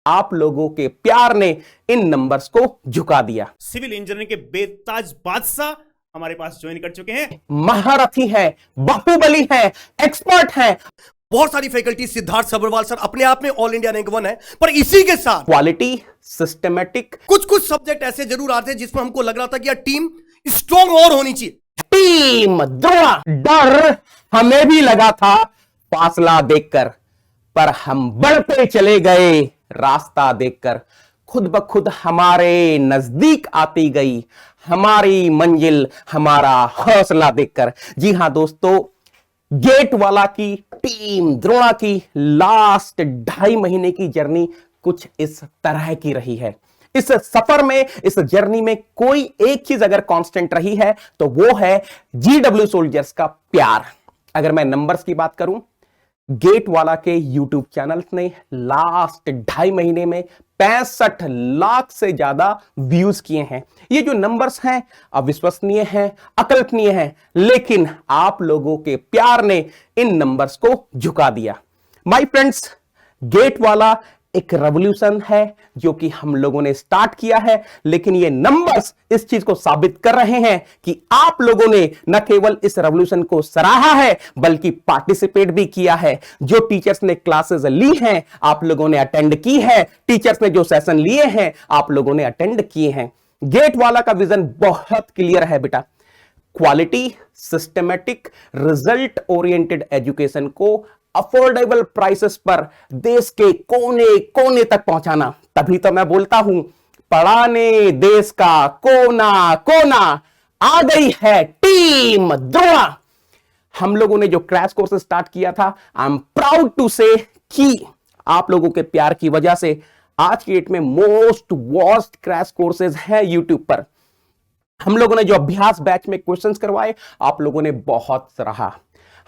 आप लोगों के प्यार ने इन नंबर्स को झुका दिया। सिविल इंजीनियरिंग के बेताज बादशाह हमारे पास ज्वाइन कर चुके हैं। महारथी हैं, बाहुबली हैं, एक्सपर्ट हैं। बहुत सारी फैकल्टी, सिद्धार्थ सबरवाल सर अपने आप में ऑल इंडिया रैंक 1 है, पर इसी के साथ क्वालिटी, सिस्टमेटिक, कुछ सब्जेक्ट ऐसे जरूर आते हैं जिसमें हमको लग रहा था कि यार टीम स्ट्रॉन्ग और होनी चाहिए। टीम द्रोण, डर हमें भी लगा था फासला देखकर, पर हम बढ़ते चले गए रास्ता देखकर। खुद ब खुद हमारे नजदीक आती गई हमारी मंजिल, हमारा हौसला देखकर। जी हां दोस्तों, गेट वाला की टीम द्रोणा की लास्ट 2.5 महीने की जर्नी कुछ इस तरह की रही है। इस सफर में, इस जर्नी में कोई एक चीज अगर कांस्टेंट रही है तो वो है GW सोल्जर्स का प्यार। अगर मैं नंबर्स की बात करूं, गेट वाला के यूट्यूब चैनल ने लास्ट 2.5 महीने में 65 लाख से ज्यादा व्यूज किए हैं। ये जो नंबर्स हैं अविश्वसनीय हैं, अकल्पनीय हैं, लेकिन आप लोगों के प्यार ने इन नंबर्स को झुका दिया। माय फ्रेंड्स, गेट वाला एक रेवोल्यूशन है जो कि हम लोगों ने स्टार्ट किया है, लेकिन ये नंबर्स इस चीज को साबित कर रहे हैं कि आप लोगों ने न केवल इस रेवोल्यूशन को सराहा है बल्कि पार्टिसिपेट भी किया है। जो टीचर्स ने क्लासेस ली हैं आप लोगों ने अटेंड की है, टीचर्स ने जो सेशन लिए हैं आप लोगों ने अटेंड किए हैं। गेट वाला का विजन बहुत क्लियर है बेटा, quality, systematic, result oriented education को अफोर्डेबल प्राइसेस पर देश के कोने कोने तक पहुंचाना। तभी तो मैं बोलता हूं, पढ़ाने देश का कोना कोना आ गई है टीम द्रोणा। हम लोगों ने जो क्रैश कोर्स स्टार्ट किया था, आई एम प्राउड टू से कि आप लोगों के प्यार की वजह से आज की डेट में मोस्ट वॉच्ड क्रैश कोर्सेज हैं यूट्यूब पर। हम लोगों ने जो अभ्यास बैच में क्वेश्चंस करवाए आप लोगों ने बहुत सराहा।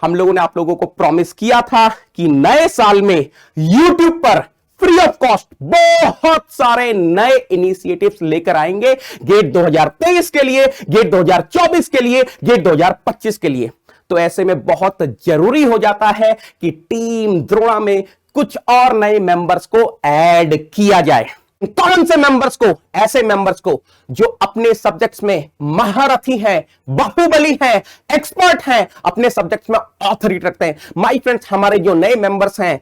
हम लोगों ने आप लोगों को प्रॉमिस किया था कि नए साल में YouTube पर फ्री ऑफ कॉस्ट बहुत सारे नए इनिशिएटिव्स लेकर आएंगे, गेट 2023 के लिए, गेट 2024 के लिए, गेट 2025 के लिए। तो ऐसे में बहुत जरूरी हो जाता है कि टीम द्रोणा में कुछ और नए मेंबर्स को ऐड किया जाए। कौन से मेंबर्स को? ऐसे मेंबर्स को जो अपने सब्जेक्ट्स में महारथी हैं, बाहुबली हैं, एक्सपर्ट हैं, अपने सब्जेक्ट्स में ऑथोरिटी रखते हैं। माय फ्रेंड्स, हमारे जो नए मेंबर्स हैं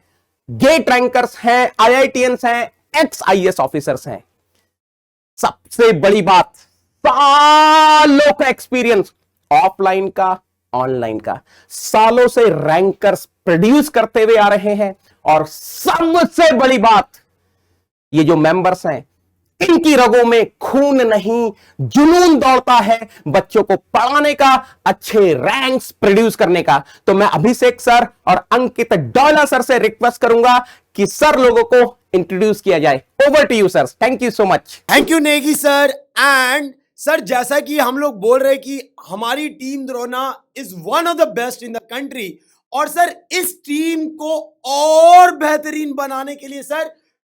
गेट रैंकर्स हैं, IITians हैं, एक्स IAS ऑफिसर्स हैं। सबसे बड़ी बात, सालों का एक्सपीरियंस, ऑफलाइन का, ऑनलाइन का, सालों से रैंकर्स प्रोड्यूस करते हुए आ रहे हैं। और सबसे बड़ी बात, ये जो मेंबर्स हैं इनकी रगों में खून नहीं जुनून दौड़ता है बच्चों को पढ़ाने का, अच्छे रैंक्स प्रोड्यूस करने का। तो मैं अभिषेक सर और अंकित डॉलर सर से रिक्वेस्ट करूंगा कि सर लोगों को इंट्रोड्यूस किया जाए। Over to you sir, thank you so much. Thank you Negi sir. And sir, जैसा कि हम लोग बोल रहे कि हमारी team Drona is one of the best in the country, और सर इस टीम को और बेहतरीन बनाने के लिए sir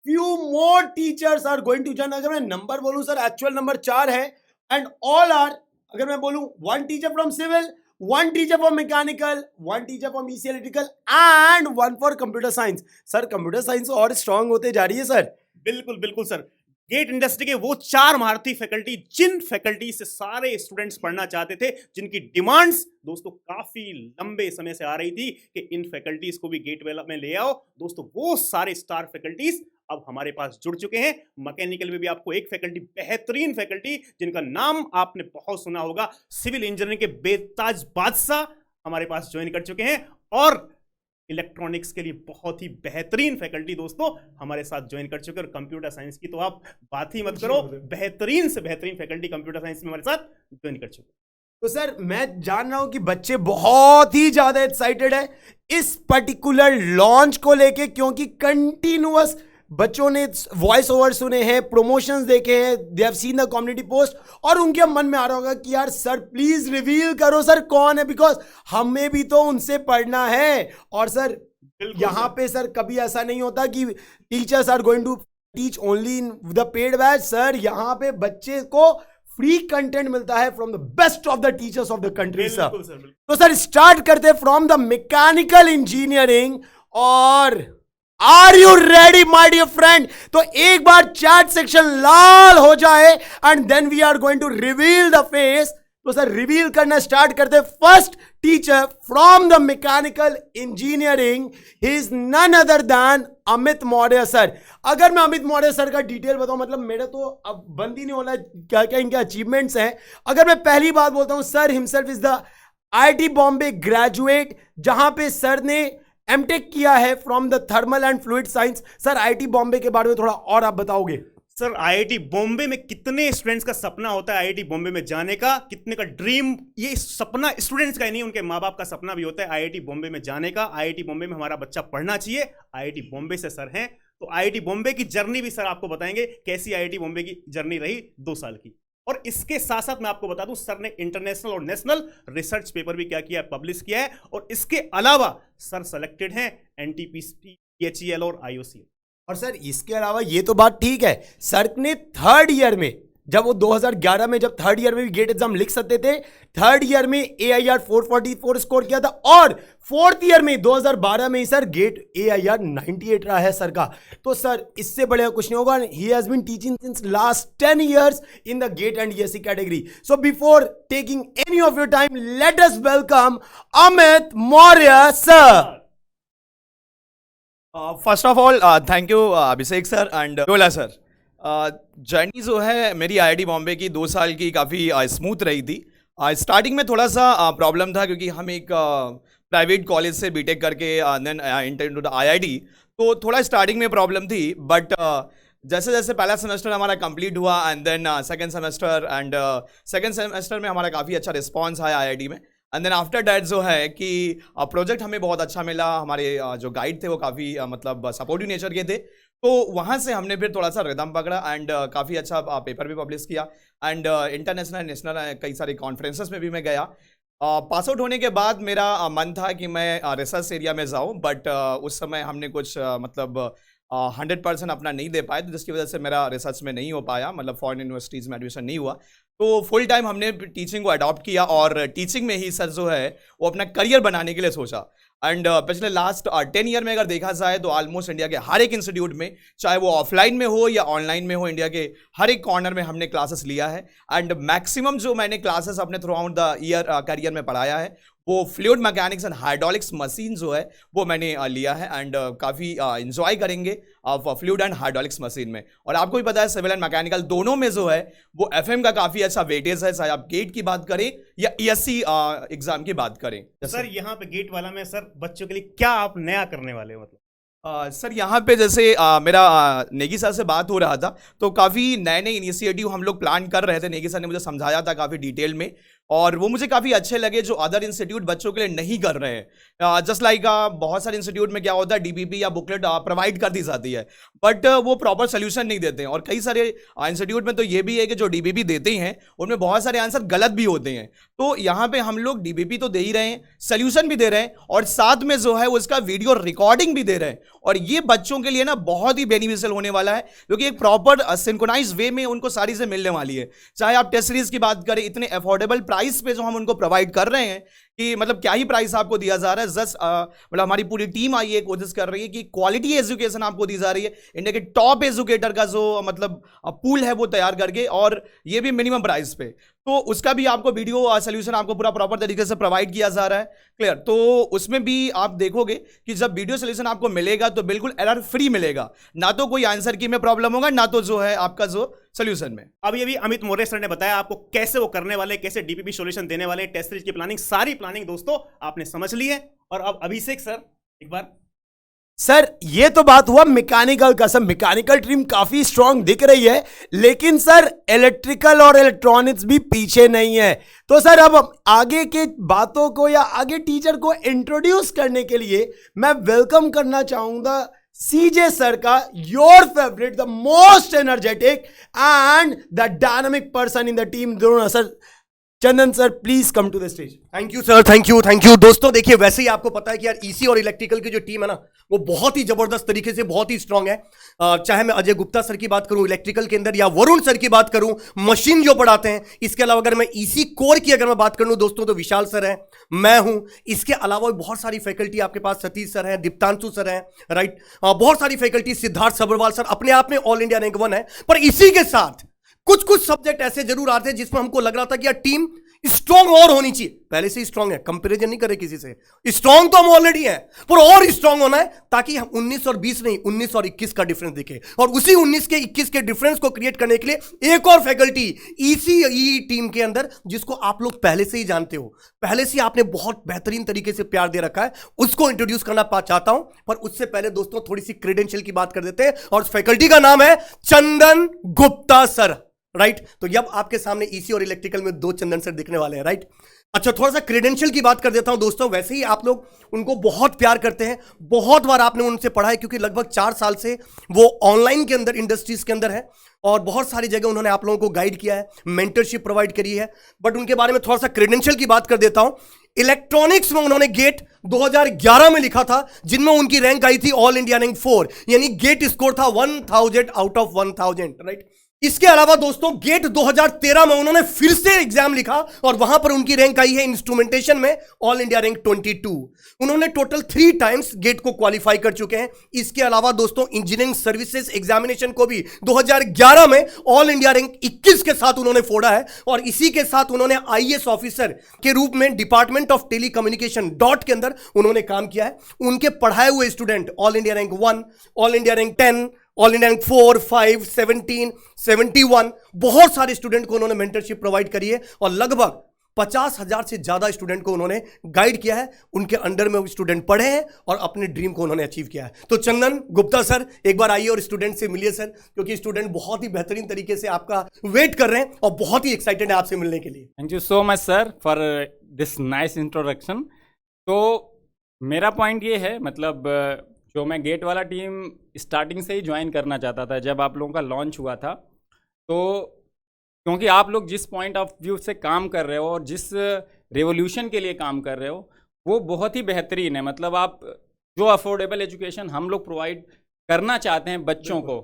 few more teachers are going to join। अगर मैं नंबर बोलूं सर, एक्चुअल नंबर 4 है, एंड ऑल आर, अगर मैं बोलूं 1 teacher from civil, 1 teacher from mechanical, 1 teacher from ECE electrical and 1 for computer science. Sir computer science और strong होते जा रही है सर। बिल्कुल बिल्कुल सर, गेट इंडस्ट्री के वो 4 महारथी फैकल्टी जिन फैकल्टी से सारे स्टूडेंट्स पढ़ना चाहते थे, जिनकी डिमांड्स दोस्तों काफी लंबे समय से आ रही थी कि इन फैकल्टीज को भी गेट वाला में ले आओ। दोस्तों वो सारे स्टार फैकल्टीज अब हमारे पास जुड़ चुके हैं। मैकेनिकल में भी आपको एक फैकल्टी, बेहतरीन फैकल्टी जिनका नाम आपने बहुत सुना होगा, सिविल इंजीनियरिंग के बेताज बादशाह हमारे पास ज्वाइन कर चुके हैं। और इलेक्ट्रॉनिक्स के लिए बहुत ही बेहतरीन फैकल्टी दोस्तों हमारे साथ ज्वाइन कर चुके हैं। और कंप्यूटर साइंस की तो आप बात ही मत करो, बेहतरीन से बेहतरीन फैकल्टी कंप्यूटर साइंस में हमारे साथ ज्वाइन कर चुके हैं। तो सर मैं जान रहा हूं कि बच्चे बहुत ही ज्यादा एक्साइटेड है इस पर्टिकुलर लॉन्च को लेके, क्योंकि कंटिन्यूअस बच्चों ने वॉइस ओवर सुने हैं, प्रमोशंस देखे हैं, they have seen the community post, और उनके मन में आ रहा होगा कि यार सर प्लीज रिवील करो सर कौन है, बिकॉज हमें भी तो उनसे पढ़ना है। और सर यहाँ पे सर कभी ऐसा नहीं होता कि teachers are going to teach only in the paid batch. Sir यहाँ पे बच्चे को फ्री कंटेंट मिलता है from the best of the teachers of the country sir. तो सर स्टार्ट करते फ्रॉम द मैकेनिकल इंजीनियरिंग, और are you ready my dear friend? तो एक बार चैट सेक्शन लाल हो जाए and then we are going to reveal the face. तो सर रिवील करना स्टार्ट करते. First teacher from the mechanical engineering, he is none other than Amit Maurya sir. अगर मैं अमित मौर्य सर का डिटेल बताऊं, मतलब मेरा तो अब बंद ही नहीं हो रहा है क्या क्या इनके अचीवमेंट्स हैं. अगर मैं पहली बात बोलता हूं, sir himself is the IIT Bombay graduate, जहां पे सर ने एमटेक किया है from the thermal and fluid science. Sir IIT Bombay के बारे में थोड़ा और आप बताओगे? सर आईआईटी बॉम्बे में कितने स्टूडेंट्स का सपना होता है आईआईटी बॉम्बे में जाने का, कितने का ड्रीम, ये सपना स्टूडेंट्स का ही नहीं, उनके माँ बाप का सपना भी होता है आईआईटी बॉम्बे में जाने का. आईआईटी बॉम्बे में हमारा बच्चा पढ़ना चाहिए. आईआईटी बॉम्बे से सर हैं, तो आईआईटी बॉम्बे की जर्नी भी सर आपको बताएंगे कैसी आईआईटी बॉम्बे की जर्नी रही 2 साल की. और इसके साथ साथ मैं आपको बता दूं, सर ने इंटरनेशनल और नेशनल रिसर्च पेपर भी क्या किया है, पब्लिश किया है. और इसके अलावा सर सेलेक्टेड हैं एनटीपीसी, पीएचईएल और आईओसीएल. और सर इसके अलावा ये तो बात ठीक है, सर ने थर्ड ईयर में, जब वो 2011 में जब थर्ड ईयर में भी गेट एग्जाम लिख सकते थे, थर्ड ईयर में AIR 444 स्कोर किया था. और फोर्थ ईयर में 2012 में ही सर गेट AIR 98 रहा है सर का. तो सर इससे बढ़िया कुछ नहीं होगा. He has been teaching since last 10 years in the GATE and ESE category. So before taking any of your time, let us welcome Amit Maurya sir. First of all thank you Abhishek sir and Dola sir. Journey जो है मेरी IIT Bombay की 2 साल की काफ़ी smooth रही थी. Starting में थोड़ा सा प्रॉब्लम था क्योंकि हम एक प्राइवेट कॉलेज से बीटेक करके then enter to the IIT, तो थोड़ा स्टार्टिंग में प्रॉब्लम थी. बट जैसे जैसे पहला सेमेस्टर हमारा कंप्लीट हुआ एंड देन सेकंड सेमेस्टर में हमारा काफ़ी अच्छा रिस्पॉन्स आया आईआईटी में. एंड देन आफ्टर डैट जो है कि प्रोजेक्ट हमें बहुत अच्छा मिला. हमारे जो गाइड थे वो काफ़ी मतलब सपोर्टिव नेचर के थे, तो वहाँ से हमने फिर थोड़ा सा रिदम पकड़ा एंड काफ़ी अच्छा पेपर भी पब्लिश किया. एंड इंटरनेशनल नेशनल कई सारे कॉन्फ्रेंसेस में भी मैं गया. पास आउट होने के बाद मेरा मन था कि मैं रिसर्च एरिया में जाऊँ, बट उस समय हमने कुछ मतलब 100% अपना नहीं दे पाए, तो जिसकी वजह से मेरा रिसर्च में नहीं हो पाया, मतलब फॉरेन यूनिवर्सिटीज़ में एडमिशन नहीं हुआ. तो फुल टाइम हमने टीचिंग को अडॉप्ट किया और टीचिंग में ही सर जो है वो अपना करियर बनाने के लिए सोचा. एंड पिछले लास्ट 10 ईयर में अगर देखा जाए तो ऑलमोस्ट इंडिया के हर एक इंस्टीट्यूट में, चाहे वो ऑफलाइन में हो या ऑनलाइन में हो, इंडिया के हर एक कॉर्नर में हमने क्लासेस लिया है. एंड मैक्सिमम जो मैंने क्लासेस अपने through out the year career में पढ़ाया है वो fluid mechanics and hydraulics machine जो है वो मैंने लिया है. एंड काफ़ी इंजॉय करेंगे फ्लूइड एंड हाइड्रोलिक्स मशीन में. और आपको भी पता है सिविल एंड मैकेनिकल दोनों में जो है वो FM का काफ़ी अच्छा वेटेज है, चाहे आप गेट की बात करें या ESE एग्जाम की बात करें. सर यहाँ पे गेट वाला में सर बच्चों के लिए क्या आप नया करने वाले हो? मतलब सर यहाँ पे जैसे मेरा नेगी सर से बात हो रहा था, तो काफ़ी नए नए इनिशिएटिव हम लोग प्लान कर रहे थे. नेगी सर ने मुझे समझाया था काफ़ी डिटेल में, और वो मुझे काफ़ी अच्छे लगे जो अदर इंस्टीट्यूट बच्चों के लिए नहीं कर रहे हैं. जस्ट लाइक बहुत सारे इंस्टीट्यूट में क्या होता है, DBP या बुकलेट प्रोवाइड कर दी जाती है, बट वो प्रॉपर सोल्यूशन नहीं देते हैं. और कई सारे इंस्टीट्यूट में तो ये भी है कि जो DBP देते हैं उनमें बहुत सारे आंसर गलत भी होते हैं. तो यहाँ पे हम लोग DBP तो दे ही रहे हैं, सोल्यूशन भी दे रहे हैं, और साथ में जो है उसका वीडियो रिकॉर्डिंग भी दे रहे हैं. और ये बच्चों के लिए ना बहुत ही बेनिफिशियल होने वाला है, क्योंकि एक प्रॉपर सिंक्रोनाइज वे में उनको सारी से मिलने वाली है. चाहे आप टेस्ट सीरीज की बात करें, इतने अफोर्डेबल प्राइस पे जो हम उनको प्रोवाइड कर रहे हैं कि मतलब क्या ही प्राइस आपको दिया जा रहा है. जस्ट मतलब हमारी पूरी टीम आई है, कोशिश कर रही है कि क्वालिटी एजुकेशन आपको दी जा रही है, इंडिया के टॉप एजुकेटर का जो मतलब पूल है वो तैयार करके, और ये भी मिनिमम प्राइस पे. तो उसका भी आपको वीडियो सोल्यूशन आपको पूरा प्रॉपर तरीके से प्रोवाइड किया जा रहा है. क्लियर? तो उसमें भी आप देखोगे कि जब वीडियो सोल्यूशन आपको मिलेगा तो बिल्कुल एरर फ्री मिलेगा, ना तो कोई आंसर की में प्रॉब्लम होगा, ना तो जो है आपका जो सोल्यूशन में. अभी अभी अमित मौर्य सर ने बताया आपको कैसे वो करने वाले, कैसे DPP सोल्यूशन देने वाले, टेस्ट सीरीज की प्लानिंग, सारी प्लानिंग दोस्तों आपने समझ ली है. और अब अभिषेक सर एक बार. सर ये तो बात हुआ मैकेनिकल का. सर मैकेनिकल टीम काफी स्ट्रांग दिख रही है, लेकिन सर इलेक्ट्रिकल और इलेक्ट्रॉनिक्स भी पीछे नहीं है. तो सर अब आगे के बातों को या आगे टीचर को इंट्रोड्यूस करने के लिए मैं वेलकम करना चाहूंगा CJ सर का, your favourite, the most energetic and the dynamic person in the team. दोनों sir Chandan sir please come to the stage. Thank you sir, thank you दोस्तों। देखिए वैसे ही आपको पता है कि यार ईसी और इलेक्ट्रिकल की जो टीम है ना वो बहुत ही जबरदस्त तरीके से बहुत ही स्ट्रांग है। चाहे मैं अजय गुप्ता सर की बात करूं इलेक्ट्रिकल के अंदर या वरुण सर की बात करूं मशीन जो पढ़ाते हैं, इसके अलावा अगर मैं ईसी कोर की अगर मैं बात करूं दोस्तों तो विशाल सर है, मैं हूं, इसके अलावा बहुत सारी फैकल्टी आपके पास सतीश सर है, दीप्तांशु सर है, राइट, बहुत सारी फैकल्टी, सिद्धार्थ सबरवाल सर अपने आप में ऑल इंडिया रैंक 1 है। पर इसी के साथ कुछ कुछ सब्जेक्ट ऐसे जरूर आते हैं जिसमें हमको लग रहा था कि यार टीम स्ट्रांग और होनी चाहिए। पहले से ही स्ट्रांग है, कंपैरिजन नहीं करे किसी से, स्ट्रांग तो हम ऑलरेडी है, पर और स्ट्रांग होना है ताकि हम 19 और 20 नहीं 19 और 21 का डिफरेंस दिखे। और उसी 19 के 21 के डिफरेंस को क्रिएट करने के लिए एक और फैकल्टी ईसीई टीम के अंदर जिसको आप लोग पहले से ही जानते हो, पहले से आपने बहुत बेहतरीन तरीके से प्यार दे रखा है, उसको इंट्रोड्यूस करना चाहता हूं। पर उससे पहले दोस्तों थोड़ी सी क्रेडेंशियल की बात कर देते हैं और उस फैकल्टी का नाम है चंदन गुप्ता सर, राइट। तो अब आपके सामने ईसी और इलेक्ट्रिकल में 2 चंदन सर दिखने वाले हैं, राइट। अच्छा थोड़ा सा क्रेडेंशियल की बात कर देता हूं दोस्तों। वैसे ही आप लोग उनको बहुत प्यार करते हैं, बहुत बार आपने उनसे पढ़ा है क्योंकि लगभग 4 साल से वो ऑनलाइन के अंदर इंडस्ट्रीज के अंदर है और बहुत सारी जगह उन्होंने आप लोगों को गाइड किया है, मेंटरशिप प्रोवाइड करी है। बट उनके बारे में थोड़ा सा क्रेडेंशियल की बात कर देता हूं। इलेक्ट्रॉनिक्स में उन्होंने गेट 2011 में लिखा था जिनमें उनकी रैंक आई थी ऑल इंडिया रैंक 4, यानी गेट स्कोर था 1000 आउट ऑफ 1000, राइट। इसके अलावा दोस्तों गेट 2013 में उन्होंने फिर से एग्जाम लिखा और वहां पर उनकी रैंक आई है इंस्ट्रूमेंटेशन में ऑल इंडिया रैंक 22। उन्होंने टोटल 3 टाइम्स गेट को क्वालिफाई कर चुके हैं। इसके अलावा दोस्तों इंजीनियरिंग सर्विसेज एग्जामिनेशन को भी 2011 में ऑल इंडिया रैंक 21 के साथ उन्होंने फोड़ा है और इसी के साथ उन्होंने आईएएस ऑफिसर के रूप में डिपार्टमेंट ऑफ टेलीकम्युनिकेशन डॉट के अंदर उन्होंने काम किया है। उनके पढ़ाए हुए student all India rank 1, all India rank 10, all India rank 4, 5, 17, 71 बहुत सारे स्टूडेंट को उन्होंने मेंटरशिप प्रोवाइड करी है और लगभग 50,000 से ज्यादा स्टूडेंट को उन्होंने गाइड किया है। उनके अंडर में वो स्टूडेंट पढ़े हैं और अपने ड्रीम को उन्होंने अचीव किया है। तो चंदन गुप्ता सर एक बार आइए और स्टूडेंट से मिलिए सर, क्योंकि स्टूडेंट बहुत ही बेहतरीन तरीके से आपका वेट कर रहे हैं और बहुत ही एक्साइटेड है आपसे मिलने के लिए। Thank you so much sir for this nice introduction. तो मेरा पॉइंट ये है, मतलब जो मैं गेट वाला टीम स्टार्टिंग से ही ज्वाइन करना चाहता था जब आप लोगों का लॉन्च हुआ था, तो क्योंकि आप लोग जिस पॉइंट ऑफ व्यू से काम कर रहे हो और जिस रेवोल्यूशन के लिए काम कर रहे हो वो बहुत ही बेहतरीन है। मतलब आप जो अफोर्डेबल एजुकेशन हम लोग प्रोवाइड करना चाहते हैं बच्चों को,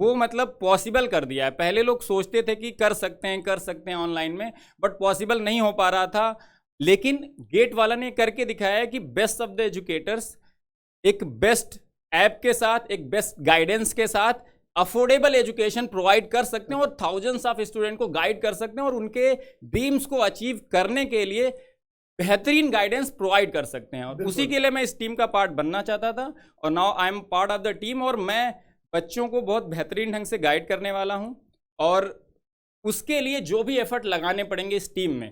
वो मतलब पॉसिबल कर दिया है। पहले लोग सोचते थे कि कर सकते हैं ऑनलाइन में, बट पॉसिबल नहीं हो पा रहा था। लेकिन गेट वाला ने करके दिखाया है कि बेस्ट ऑफ द एजुकेटर्स एक बेस्ट ऐप के साथ, एक बेस्ट गाइडेंस के साथ अफोर्डेबल एजुकेशन प्रोवाइड कर सकते हैं और थाउजेंड्स ऑफ स्टूडेंट को गाइड कर सकते हैं और उनके ड्रीम्स को अचीव करने के लिए बेहतरीन गाइडेंस प्रोवाइड कर सकते हैं। और उसी के लिए मैं इस टीम का पार्ट बनना चाहता था और now I am part of the team और मैं बच्चों को बहुत बेहतरीन ढंग से गाइड करने वाला हूं और उसके लिए जो भी एफर्ट लगाने पड़ेंगे इस टीम में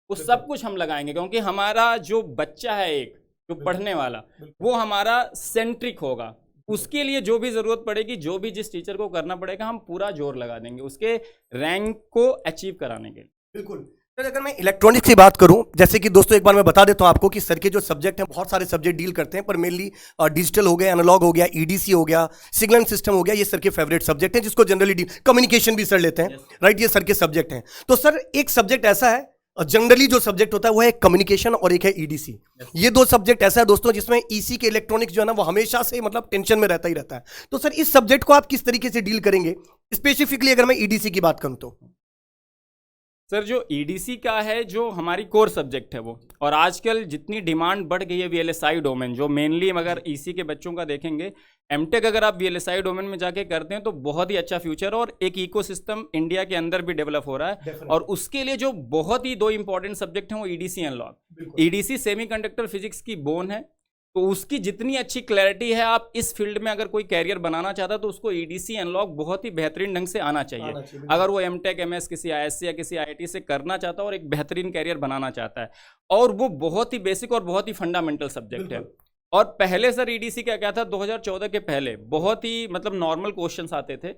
वो सब कुछ हम लगाएंगे, क्योंकि हमारा जो बच्चा है एक जो पढ़ने वाला वो हमारा सेंट्रिक होगा। उसके लिए जो भी जरूरत पड़ेगी, जो भी जिस टीचर को करना पड़ेगा, हम पूरा जोर लगा देंगे उसके रैंक को अचीव कराने के लिए। बिल्कुल सर। अगर मैं इलेक्ट्रॉनिक्स की बात करूं, जैसे कि दोस्तों एक बार मैं बता देता हूं आपको कि सर के जो सब्जेक्ट हैं बहुत सारे सब्जेक्ट डील करते हैं, पर मेनली डिजिटल हो गया, एनालॉग हो गया, ईडीसी हो गया, सिग्नल सिस्टम हो गया, ये सर के फेवरेट सब्जेक्ट हैं जिसको जनरली कम्युनिकेशन भी सर लेते हैं, राइट। ये सर के सब्जेक्ट हैं। तो सर एक सब्जेक्ट ऐसा है जनरली जो सब्जेक्ट होता है वो है कम्युनिकेशन और एक है ईडीसी। ये 2 सब्जेक्ट ऐसा है दोस्तों जिसमें ईसी के इलेक्ट्रॉनिक्स जो है ना वो हमेशा से मतलब टेंशन में रहता ही रहता है। तो सर इस सब्जेक्ट को आप किस तरीके से डील करेंगे, स्पेसिफिकली अगर मैं ईडीसी की बात करूं तो? सर जो ईडीसी का है, जो हमारी कोर सब्जेक्ट है वो, और आजकल जितनी डिमांड बढ़ गई है वीएलएसआई डोमेन, जो मेनली अगर ईसी के बच्चों का देखेंगे, एमटेक अगर आप वीएलएसआई डोमेन में जाके करते हैं तो बहुत ही अच्छा फ्यूचर और एक इकोसिस्टम इंडिया के अंदर भी डेवलप हो रहा है। और उसके लिए जो बहुत ही 2 इंपॉर्टेंट सब्जेक्ट हैं वो EDC analog. EDC semiconductor physics की बोन है, तो उसकी जितनी अच्छी क्लैरिटी है, आप इस फील्ड में अगर कोई कैरियर बनाना चाहता है तो उसको ईडीसी एनालॉग बहुत ही बेहतरीन ढंग से आना चाहिए। अगर वो एमटेक एमएस किसी आईएससी या किसी आईआईटी से करना चाहता है और एक बेहतरीन कैरियर बनाना चाहता है, और वो बहुत ही बेसिक और बहुत ही फंडामेंटल सब्जेक्ट है। और पहले सर ईडीसी क्या था 2014 के पहले बहुत ही मतलब नॉर्मल क्वेश्चंस आते थे।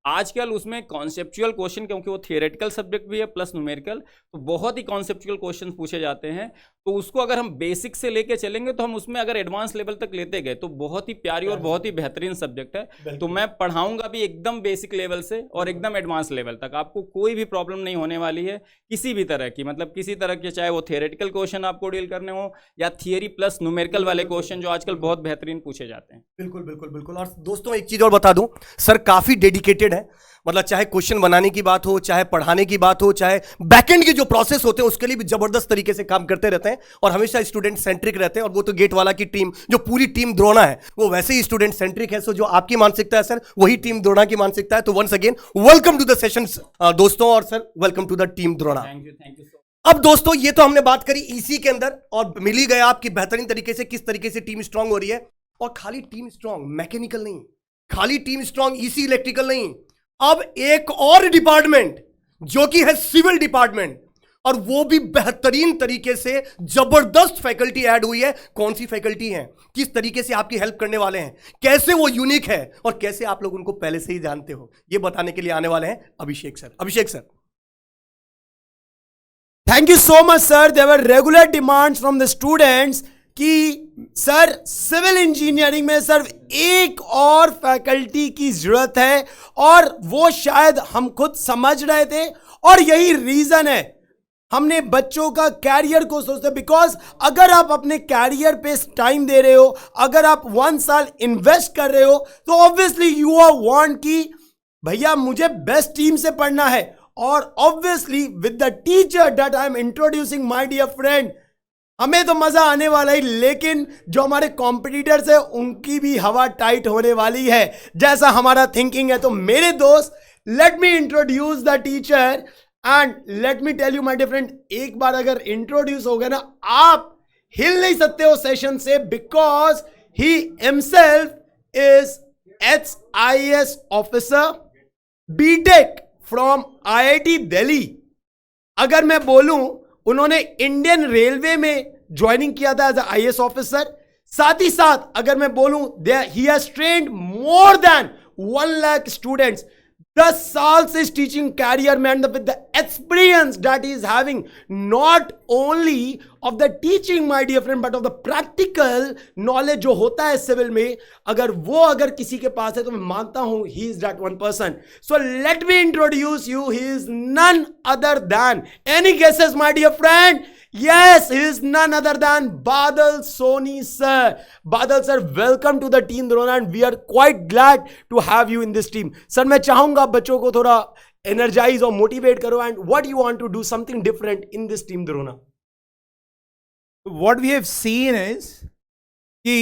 आजकल उसमें कॉन्सेप्चुअल क्वेश्चन, क्योंकि वो थियोरेटिकल सब्जेक्ट भी है प्लस न्यूमेरिकल, तो बहुत ही कॉन्सेप्चुअल क्वेश्चंस पूछे जाते हैं। तो उसको अगर हम बेसिक से लेके चलेंगे तो हम उसमें अगर एडवांस लेवल तक लेते गए तो बहुत ही प्यारी और बहुत ही बेहतरीन सब्जेक्ट है। तो मैं पढ़ाऊंगा भी एकदम बेसिक लेवल से और एकदम एडवांस लेवल तक, आपको कोई भी प्रॉब्लम नहीं होने वाली है किसी भी तरह की, मतलब किसी तरह के, चाहे वो थियोरेटिकल क्वेश्चन आपको डील करने हो या थियरी प्लस न्यूमेरिकल वाले क्वेश्चन जो आजकल बहुत बेहतरीन पूछे जाते हैं। बिल्कुल बिल्कुल बिल्कुल। और दोस्तों एक चीज और बता दूं, सर काफी डेडिकेटेड है, मतलब चाहे क्वेश्चन बनाने की बात हो, चाहे पढ़ाने की बात हो, चाहे बैकएंड के जो प्रोसेस होते हैं उसके लिए भी जबरदस्त तरीके से काम करते रहते हैं और हमेशा स्टूडेंट सेंट्रिक रहते हैं। और वो तो गेट वाला की टीम, जो पूरी टीम द्रोणा है, वो वैसे ही स्टूडेंट सेंट्रिक है। सो जो आपकी मानसिकता है सर, वही टीम द्रोणा की मानसिकता है। तो once again welcome to the session दोस्तों, और sir welcome to the team Drona. Thank you so. अब दोस्तों ये तो हमने बात करी ईसी के अंदर और मिल ही गया आपकी बेहतरीन तरीके से किस तरीके से टीम स्ट्रांग हो रही है। और खाली टीम स्ट्रांग मैकेनिकल नहीं, खाली टीम स्ट्रांग ईसी इलेक्ट्रिकल नहीं, अब एक और डिपार्टमेंट जो कि है सिविल डिपार्टमेंट, और वो भी बेहतरीन तरीके से जबरदस्त फैकल्टी ऐड हुई है। कौन सी फैकल्टी है, किस तरीके से आपकी हेल्प करने वाले हैं, कैसे वो यूनिक है और कैसे आप लोग उनको पहले से ही जानते हो, ये बताने के लिए आने वाले हैं Abhishek sir. Abhishek sir, thank you so much sir. There were regular demands from the students कि सर सिविल इंजीनियरिंग में सिर्फ एक और फैकल्टी की जरूरत है, और वो शायद हम खुद समझ रहे थे और यही रीजन है हमने बच्चों का कैरियर को सोचते, बिकॉज अगर आप अपने कैरियर पे टाइम दे रहे हो, अगर आप 1 साल इन्वेस्ट कर रहे हो, तो ऑब्वियसली यू आर वांट कि भैया मुझे बेस्ट टीम से पढ़ना है। और obviously with the teacher that I am introducing my dear friend, हमें तो मजा आने वाला है, लेकिन जो हमारे कॉम्पिटिटर्स है उनकी भी हवा टाइट होने वाली है, जैसा हमारा थिंकिंग है। तो मेरे दोस्त, let me introduce the teacher and let me tell you my dear friend, एक बार अगर इंट्रोड्यूस हो गया ना, आप हिल नहीं सकते हो सेशन से, because he himself is HIS officer, BTech from IIT Delhi. अगर मैं बोलूं, उन्होंने इंडियन रेलवे में ज्वाइनिंग किया था एज IAS ऑफिसर। साथ ही साथ अगर मैं बोलूं, he has trained more than 1 lakh students. 10 साल से टीचिंग कैरियर में, and with the experience that is having not only of the teaching my dear friend, but of the practical knowledge जो होता है सिविल में, अगर किसी के पास है तो मैं मानता हूं he is that one person. So let me introduce you, he is none other than, any guesses my dear friend? Yes, he is none other than Badal Soni sir. Badal sir, welcome to the team Drona, and we are quite glad to have you in this team. Sir, मैं चाहूंगा बच्चों को थोड़ा energize और motivate करो, and what you want to do something different in this team Drona. What we have seen is कि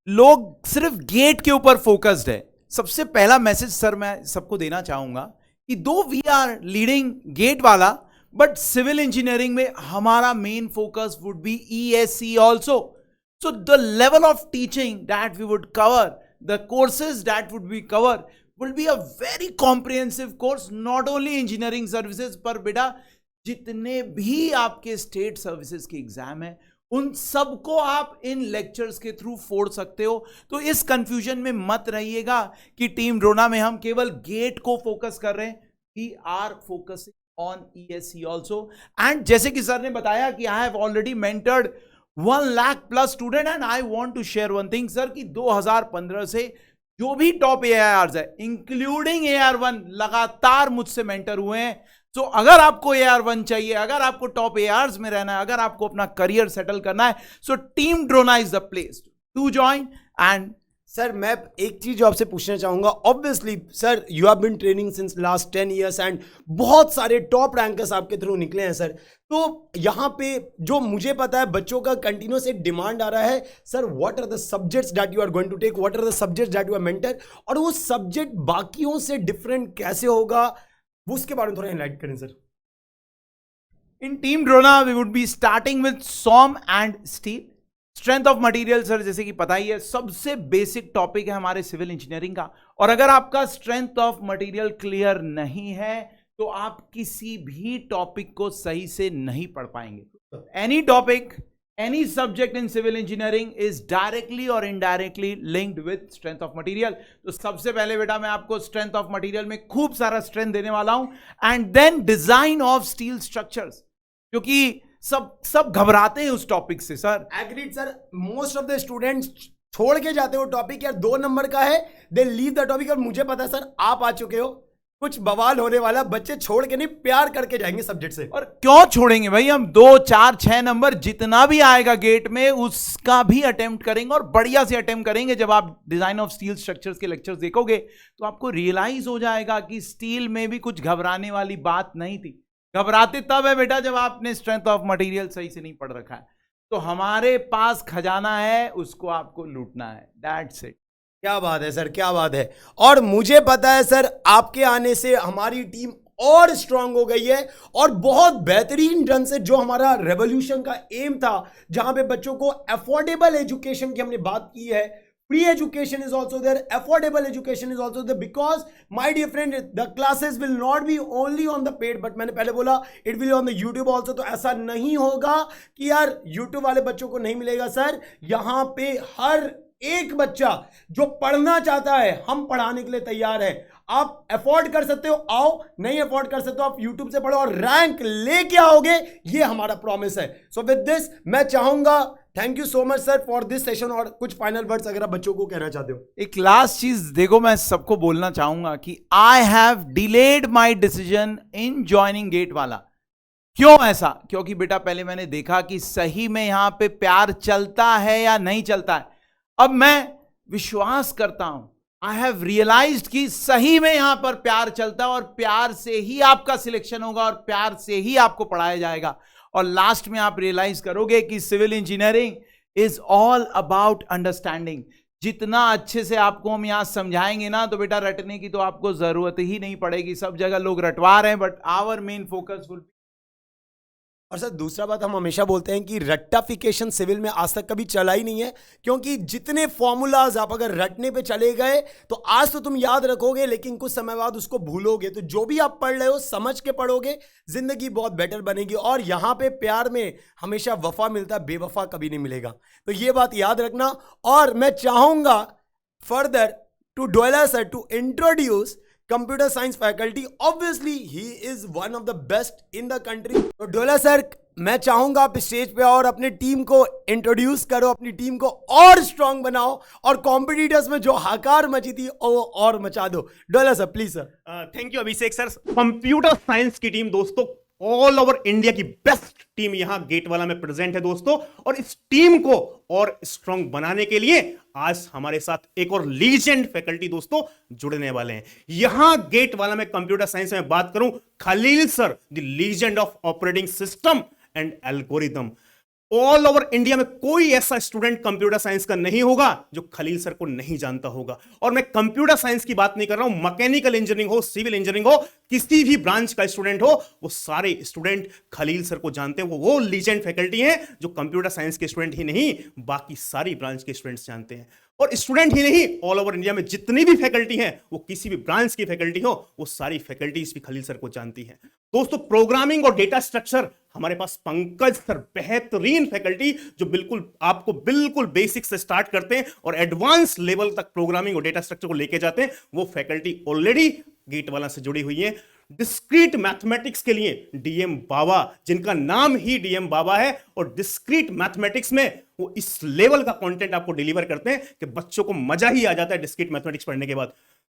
लोग सिर्फ गेट के ऊपर फोकस्ड है। सबसे पहला मैसेज सर मैं सबको देना चाहूंगा कि though we are leading GATE वाला, बट सिविल इंजीनियरिंग में हमारा main focus would be ESE also. So the level of teaching that we would cover, the courses that would be cover will be a very comprehensive course, not only engineering services, पर बेटा जितने भी आपके state services के exam है उन सबको आप इन लेक्चर्स के थ्रू फोड़ सकते हो। तो इस कंफ्यूजन में मत रहिएगा कि टीम ड्रोना में हम केवल गेट को फोकस कर रहे हैं। We are focusing on ESE also, and जैसे कि सर ने बताया कि I have already mentored 1 lakh plus student, and I want to share one thing sir कि 2015 से जो भी टॉप AIRs है इंक्लूडिंग AR1 लगातार मुझसे मेंटर हुए हैं। तो अगर आपको AR1 चाहिए, अगर आपको टॉप AIRs में रहना है, अगर आपको अपना करियर सेटल करना है, so team Drona is the place to join. And sir मैं एक चीज जो आपसे पूछना चाहूंगा, obviously sir you have been training since last 10 years and बहुत सारे टॉप रैंकर्स आपके थ्रू निकले हैं सर। तो यहाँ पे जो मुझे पता है बच्चों का कंटिन्यूस एक डिमांड आ रहा है, sir what are the subjects that you are going to take, what are the subjects that you are mentor, और वो सब्जेक्ट बाकियों से डिफरेंट कैसे होगा, वो उसके बारे में थोड़ा एनलाइट करें सर। In team Drona we would be starting with SOM and steel. Strength of material sir जैसे कि पता ही है सबसे बेसिक टॉपिक है हमारे सिविल इंजीनियरिंग का, और अगर आपका स्ट्रेंथ ऑफ मटेरियल क्लियर नहीं है तो आप किसी भी टॉपिक को सही से नहीं पढ़ पाएंगे। Any topic, any subject in civil engineering is directly or indirectly linked with strength of material. तो सबसे पहले बेटा मैं आपको strength of material में खूब सारा strength देने वाला हूं, and then design of steel structures, क्योंकि सब घबराते हैं उस टॉपिक से sir. Agreed sir. Most of the students छोड़ के जाते हो टॉपिक, यार 2 नंबर का है, दे लीव द टॉपिक. और मुझे पता है सर आप आ चुके हो, कुछ बवाल होने वाला, बच्चे छोड़ के नहीं प्यार करके जाएंगे सब्जेक्ट से. और क्यों छोड़ेंगे भाई, हम 2, 4, 6 नंबर जितना भी आएगा गेट में उसका भी अटेम्प्ट करेंगे और बढ़िया से अटेम्प्ट करेंगे. जब आप डिजाइन ऑफ स्टील स्ट्रक्चर्स के लेक्चर्स देखोगे तो आपको रियलाइज हो जाएगा कि स्टील में भी कुछ घबराने वाली बात नहीं थी. घबराते तब है बेटा जब आपने स्ट्रेंथ ऑफ मटेरियल सही से नहीं पढ़ रखा है. तो हमारे पास खजाना है, उसको आपको लूटना है. That's it. क्या बात है सर, क्या बात है. और मुझे पता है सर आपके आने से हमारी टीम और स्ट्रांग हो गई है, और बहुत बेहतरीन ढंग से जो हमारा रेवोल्यूशन का एम था, जहां पे बच्चों को अफोर्डेबल एजुकेशन की हमने बात की है. Free education is also there, affordable education is also there, because my dear friend, the classes will not be only on the paid, but मैंने पहले बोला it will be on the YouTube also. तो ऐसा नहीं होगा कि यार YouTube वाले बच्चों को नहीं मिलेगा सर. यहाँ पे हर एक बच्चा जो पढ़ना चाहता है हम पढ़ाने के लिए तैयार है. आप अफोर्ड कर सकते हो आओ, नहीं अफोर्ड कर सकते हो आप YouTube से पढ़ो और रैंक लेके आओगे, ये हमारा प्रॉमिस है. सो विद दिस मैं चाहूंगा, thank you so much sir for this session. और कुछ फाइनल वर्ड्स अगर आप बच्चों को कहना चाहते हो. एक लास्ट चीज देखो, मैं सबको बोलना चाहूंगा कि I have delayed my decision in joining GATE वाला. क्यों ऐसा? क्योंकि बेटा पहले मैंने देखा कि सही में यहां पे प्यार चलता है या नहीं चलता है. अब मैं विश्वास करता हूं, आई हैव रियलाइज्ड कि सही में यहां पर प्यार चलता है और प्यार से ही आपका सिलेक्शन होगा और प्यार से ही आपको पढ़ाया जाएगा. और लास्ट में आप रियलाइज करोगे कि civil engineering is all about understanding. जितना अच्छे से आपको हम यहां समझाएंगे ना, तो बेटा रटने की तो आपको जरूरत ही नहीं पड़ेगी. सब जगह लोग रटवा रहे हैं, but our main focus will. और सर दूसरा बात हम हमेशा बोलते हैं कि रट्टाफिकेशन सिविल में आज तक कभी चला ही नहीं है, क्योंकि जितने फॉर्मूलाज आप अगर रटने पे चले गए तो आज तो तुम याद रखोगे, लेकिन कुछ समय बाद उसको भूलोगे. तो जो भी आप पढ़ रहे हो समझ के पढ़ोगे, जिंदगी बहुत बेटर बनेगी. और यहाँ पे प्यार में हमेशा वफा मिलता है, बेवफा कभी नहीं मिलेगा. तो ये बात याद रखना. और मैं चाहूंगा further to Doyla sir to introduce computer science faculty. Obviously he is one of the best in the country. तो डोला सर मैं चाहूंगा आप स्टेज पे और अपनी टीम को इंट्रोड्यूस करो, अपनी टीम को और स्ट्रांग बनाओ, और कॉम्पिटिटर्स में जो हाकार मची थी वो और मचा दो. डोला sir please sir. Thank you Abhishek sir. Computer science की टीम दोस्तों ऑल ओवर इंडिया की बेस्ट टीम यहां गेट वाला में प्रेजेंट है दोस्तों. और इस टीम को और स्ट्रांग बनाने के लिए आज हमारे साथ एक और लीजेंड फैकल्टी दोस्तों जुड़ने वाले हैं. यहां गेट वाला में कंप्यूटर साइंस में बात करूं, Khalil sir the legend of operating system and algorithm. All over India में कोई ऐसा स्टूडेंट कंप्यूटर साइंस का नहीं होगा जो खलील सर को नहीं जानता होगा. और मैं कंप्यूटर साइंस की बात नहीं कर रहा हूं, मैकेनिकल इंजीनियरिंग हो, सिविल इंजीनियरिंग हो, किसी भी ब्रांच का स्टूडेंट हो, वो सारे स्टूडेंट खलील सर को जानते हैं. वो लीजेंड फैकल्टी हैं जो कंप्यूटर साइंस के स्टूडेंट ही नहीं बाकी सारी ब्रांच के स्टूडेंट्स जानते हैं. और स्टूडेंट ही नहीं, ऑल ओवर इंडिया में जितनी भी फैकल्टी हैं, वो किसी भी ब्रांच की फैकल्टी हो, वो सारी फैकल्टीज भी खलील सर को जानती हैं. दोस्तों प्रोग्रामिंग और डेटा स्ट्रक्चर हमारे पास पंकज सर, बेहतरीन फैकल्टी जो आपको बिल्कुल बेसिक से स्टार्ट करते हैं और एडवांस लेवल तक प्रोग्रामिंग और डेटा स्ट्रक्चर को लेके जाते हैं. वो फैकल्टी ऑलरेडी गेट वाला से जुड़ी हुई है. डिस्क्रीट मैथमेटिक्स के लिए डीएम बाबा, जिनका नाम ही डीएम बाबा है, और डिस्क्रीट मैथमेटिक्स में वो इस लेवल का कंटेंट आपको डिलीवर करते हैं कि बच्चों को मजा ही आ जाता है डिस्क्रीट मैथमेटिक्स पढ़ने के बाद.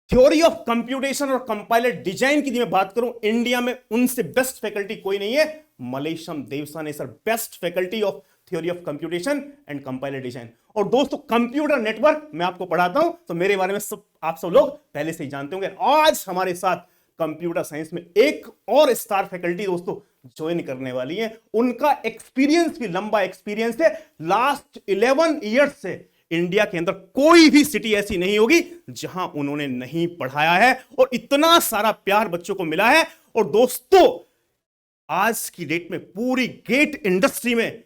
थ्योरी ऑफ कंप्यूटेशन और कंपाइलर डिजाइन की मैं बात करूं, इंडिया में उनसे बेस्ट फैकल्टी कोई नहीं है. Malesham Devsane sir, best faculty of theory of computation and compiler design. और दोस्तों कंप्यूटर नेटवर्क मैं आपको पढ़ाता हूं, तो मेरे बारे में आप सब लोग पहले से ही जानते होंगे. आज हमारे साथ कंप्यूटर साइंस में एक और स्टार फैकल्टी दोस्तों ज्वाइन करने वाली है. उनका एक्सपीरियंस भी लंबा एक्सपीरियंस है. लास्ट 11 ईयर्स से इंडिया के अंदर कोई भी सिटी ऐसी नहीं होगी जहां उन्होंने नहीं पढ़ाया है, और इतना सारा प्यार बच्चों को मिला है. और दोस्तों आज की डेट में पूरी गेट इंडस्ट्री में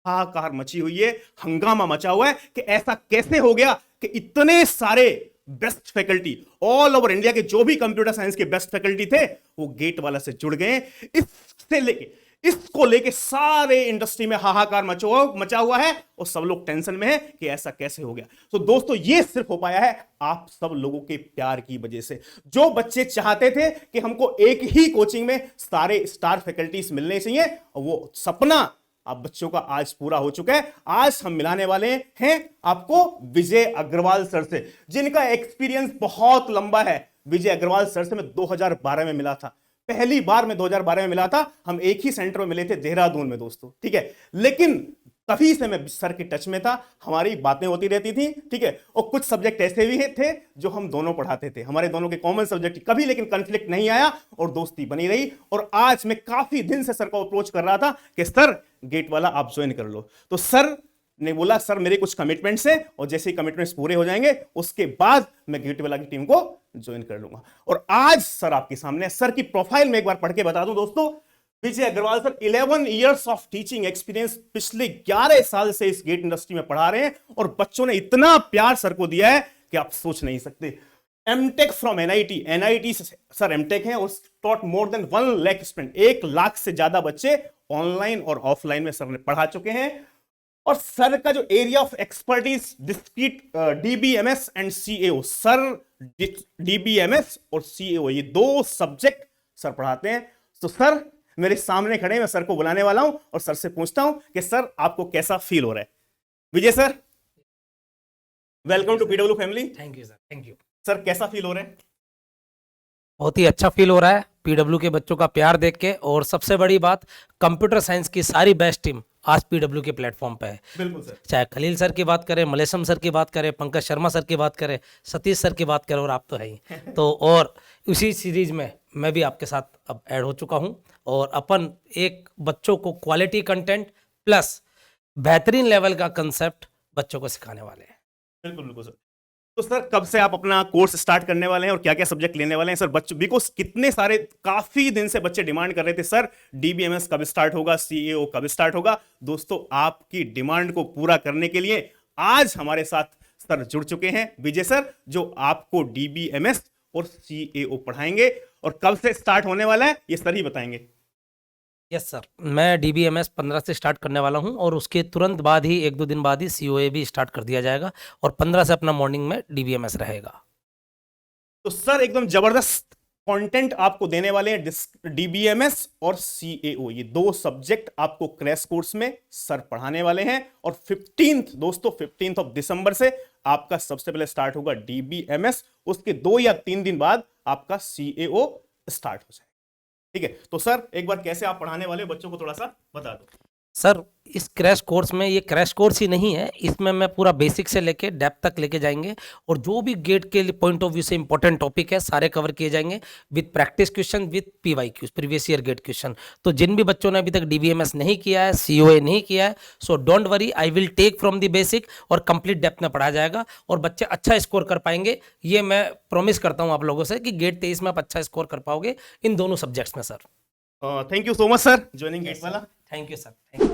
हाहाकार मची हुई है, हंगामा मचा हुआ है कि ऐसा कैसे हो गया कि इतने सारे best faculty all over India के जो भी कंप्यूटर साइंस के बेस्ट फैकल्टी थे वो गेट वाला से जुड़ गए. इससे लेके इसको लेके सारे इंडस्ट्री में हाहाकार मचा हुआ है और सब लोग टेंशन में है कि ऐसा कैसे हो गया। तो दोस्तों ये सिर्फ हो पाया है आप सब लोगों के प्यार की वजह से। जो बच्चे चाहते थे कि हमको एक ही कोचिंग में सारे स्टार फैकल्टीज मिलने चाहिए, वो सपना आप बच्चों का आज पूरा हो चुका है। आज हम मिलाने वाले हैं आपको विजय अग्रवाल सर से, जिनका एक्सपीरियंस बहुत लंबा है। विजय अग्रवाल सर से मैं 2012 में मिला था, पहली बार मैं 2012 में मिला था। हम एक ही सेंटर में मिले थे देहरादून में दोस्तों, ठीक है। लेकिन तभी से मैं सर के टच में था, हमारी बातें होती रहती थी, ठीक है। और कुछ सब्जेक्ट ऐसे भी थे जो हम दोनों पढ़ाते थे, हमारे दोनों के कॉमन सब्जेक्ट, कभी लेकिन कॉन्फ्लिक्ट नहीं आया और दोस्ती बनी रही। और आज मैं काफी दिन से सर को अप्रोच कर रहा था कि सर गेट वाला आप ज्वाइन कर लो। तो सर ने बोला सर मेरे कुछ कमिटमेंट्स हैं और जैसे ही कमिटमेंट्स पूरे हो जाएंगे उसके बाद मैं गेट वाला की टीम को ज्वाइन कर लूंगा। और आज सर आपके सामने, सर की प्रोफाइल में एक बार पढ़ के बता दूं दोस्तों। Vijay Agrawal sir 11 years of teaching experience, पिछले 11 साल से इस गेट इंडस्ट्री में पढ़ा रहे हैं और बच्चों ने इतना प्यार सर को दिया है कि आप सोच नहीं सकते। एमटेक फ्रॉम एनआईटी से सर एमटेक हैं और टॉट मोर देन 1 लाख स्टूडेंट, 1 लाख से ज्यादा बच्चे ऑनलाइन और ऑफलाइन में सर ने पढ़ा चुके हैं। और सर का जो area of expertise discrete DBMS and CAO, sir DBMS और सीएओ ये 2 सब्जेक्ट सर पढ़ाते हैं। तो सर मेरे सामने खड़े, मैं सर को बुलाने वाला हूं और सर से पूछता हूं कि सर आपको कैसा फील हो रहा है। Vijay sir, welcome to PW family. Thank you sir, thank you. Sir कैसा फील हो रहा है? बहुत ही अच्छा फील हो रहा है पीडब्ल्यू के बच्चों का प्यार देख के, और सबसे बड़ी बात कंप्यूटर साइंस की सारी बेस्ट टीम आज पीडब्ल्यू के प्लेटफॉर्म पे है। बिल्कुल सर। चाहे खलील सर की बात करें, मलेशम सर की बात करें, पंकज शर्मा सर की बात करें, सतीश सर की बात करें, और आप तो है ही तो। और उसी सीरीज में मैं भी आपके साथ अब ऐड हो चुका हूं और अपन एक बच्चों को क्वालिटी कंटेंट प्लस बेहतरीन लेवल का कंसेप्ट बच्चों को सिखाने वाले हैं। बिल्कुल बिल्कुल सर। तो सर कब से आप अपना कोर्स स्टार्ट करने वाले हैं और क्या क्या सब्जेक्ट लेने वाले हैं सर? बच्चों, बिकॉज कितने सारे काफी दिन से बच्चे डिमांड कर रहे थे सर डीबीएमएस कब स्टार्ट होगा, सीएओ कब स्टार्ट होगा। दोस्तों आपकी डिमांड को पूरा करने के लिए आज हमारे साथ सर जुड़ चुके हैं विजय सर, जो आपको डीबीएमएस और सीएओ पढ़ाएंगे। और कब से स्टार्ट होने वाला है ये सर ही बताएंगे। यस सर, मैं डीबीएमएस 15 से स्टार्ट करने वाला हूं और उसके तुरंत बाद ही 1-2 दिन बाद ही सीओए भी स्टार्ट कर दिया जाएगा और 15 से अपना मॉर्निंग में डीबीएमएस रहेगा। तो सर एकदम जबरदस्त कंटेंट आपको देने वाले हैं। डीबीएमएस और सीएओ ये 2 सब्जेक्ट आपको क्रैश कोर्स में सर पढ़ाने वाले हैं। और 15 दोस्तों 15 ऑफ दिसंबर से आपका सबसे पहले स्टार्ट होगा डीबीएमएस, उसके 2 या 3 दिन बाद आपका सीएओ स्टार्ट हो जाएगा। ठीक है, तो सर एक बार कैसे आप पढ़ाने वाले बच्चों को थोड़ा सा बता दो। सर इस क्रैश कोर्स में, ये क्रैश कोर्स ही नहीं है, इसमें मैं पूरा बेसिक से लेके डेप्थ तक लेके जाएंगे और जो भी गेट के पॉइंट ऑफ व्यू से इंपॉर्टेंट टॉपिक है सारे कवर किए जाएंगे with practice question, with PYQs, previous year GATE question. तो जिन भी बच्चों ने अभी तक डीबीएमएस नहीं किया है, सीओए नहीं किया है, so don't worry, I will take from the basic और कंप्लीट डेप्थ में पढ़ाया जाएगा और बच्चे अच्छा स्कोर कर पाएंगे। ये मैं प्रॉमिस करता हूँ आप लोगों से कि गेट 23 में आप अच्छा स्कोर कर पाओगे इन दोनों सब्जेक्ट्स में sir. Thank you so much sir joining GATE वाला। Thank you sir.